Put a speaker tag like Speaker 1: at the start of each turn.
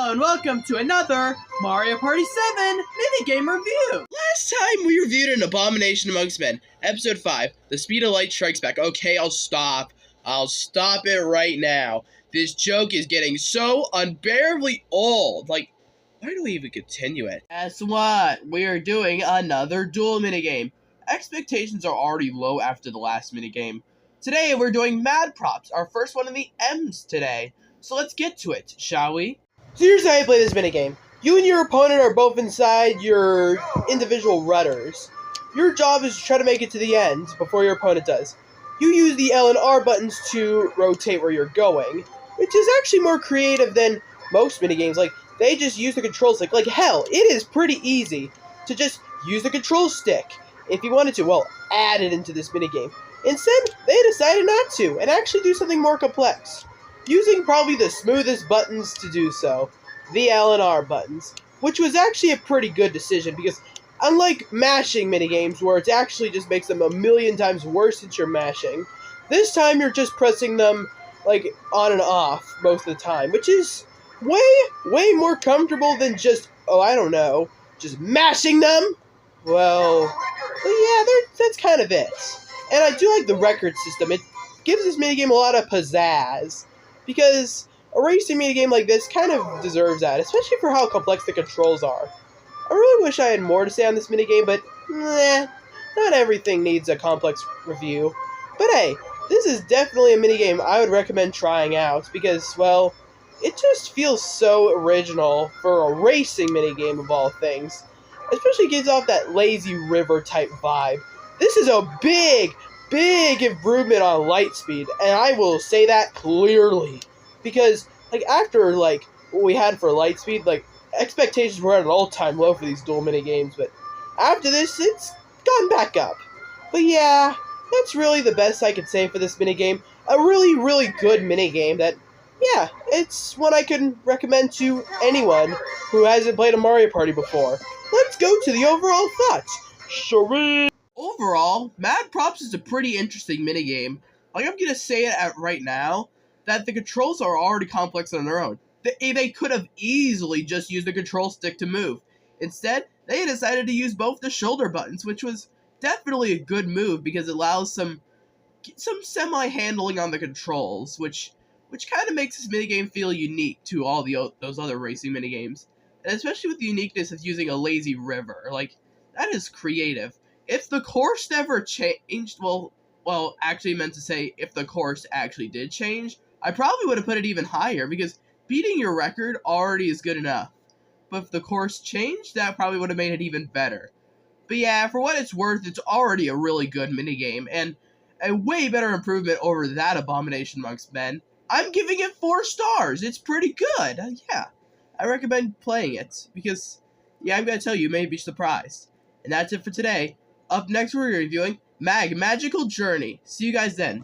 Speaker 1: Hello and welcome to another Mario Party 7 minigame review!
Speaker 2: Last time we reviewed an abomination amongst men, episode 5, the speed of light strikes back. Okay, I'll stop it right now. This joke is getting so unbearably old. Like, why do we even continue it?
Speaker 1: Guess what? We are doing another duel minigame. Expectations are already low after the last minigame. Today we're doing Mad Props, our first one in the M's today. So let's get to it, shall we?
Speaker 3: So here's how you play this minigame. You and your opponent are both inside your individual rudders. Your job is to try to make it to the end before your opponent does. You use the L and R buttons to rotate where you're going, which is actually more creative than most minigames. Like, they just use the control stick. Like, hell, it is pretty easy to just use the control stick. If you wanted to, well, add it into this minigame. Instead, they decided not to, and actually do something more complex. Using probably the smoothest buttons to do so, the L and R buttons, which was actually a pretty good decision because unlike mashing minigames where it actually just makes them a million times worse since you're mashing, this time you're just pressing them like on and off most of the time, which is way more comfortable than just, just mashing them. Well, yeah, that's kind of it. And I do like the record system. It gives this minigame a lot of pizzazz. Because a racing minigame like this kind of deserves that, especially for how complex the controls are. I really wish I had more to say on this minigame, but not everything needs a complex review. But hey, this is definitely a minigame I would recommend trying out because, well, it just feels so original for a racing minigame of all things. Especially gives off that lazy river type vibe. This is a big improvement on light speed, and I will say that clearly. Because, after, what we had for light speed, expectations were at an all-time low for these dual minigames, but after this, it's gone back up. But yeah, that's really the best I could say for this minigame. A really good minigame that, yeah, it's one I can recommend to anyone who hasn't played a Mario Party before. Let's go to the overall thoughts, shall we?
Speaker 1: Overall, Mad Props is a pretty interesting minigame. I'm gonna say it right now, that the controls are already complex on their own. They could have easily just used the control stick to move. Instead, they decided to use both the shoulder buttons, which was definitely a good move because it allows some semi-handling on the controls, which kind of makes this minigame feel unique to all those other racing minigames. And especially with the uniqueness of using a lazy river. That is creative. If the course never changed, well, actually meant to say if the course actually did change, I probably would have put it even higher because beating your record already is good enough. But if the course changed, that probably would have made it even better. But yeah, for what it's worth, it's already a really good minigame and a way better improvement over that abomination amongst men. I'm giving it 4 stars. It's pretty good. Yeah, I recommend playing it because, yeah, I'm going to tell you, you may be surprised. And that's it for today. Up next, we're reviewing Magical Journey. See you guys then.